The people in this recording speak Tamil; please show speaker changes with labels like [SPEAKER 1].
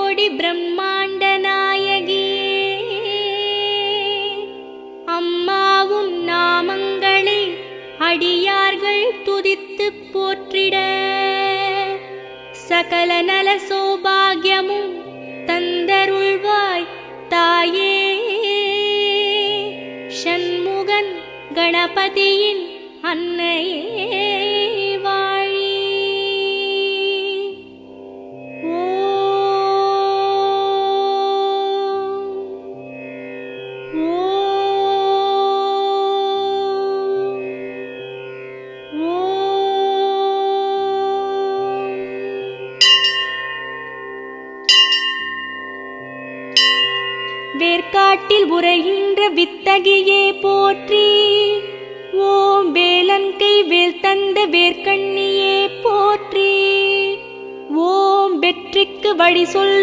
[SPEAKER 1] கோடி பிரம்மாண்ட நாயகியே, அம்மாவும் நாமங்களை அடியார்கள் துதித்துப் போற்றிட சகல நல சௌபாகியமும் தந்தருள்வாய் தாயே. ஷண்முகன் கணபதியின் அன்னையே வாழி. வேர்க்காட்டில் உரைகின்ற வித்தகியே போற்றி. ஓம் வேலன்கை வேல் தந்த வேர்க்கண்ணியே போற்றி. ஓம் வெற்றிக்கு வழி சொல்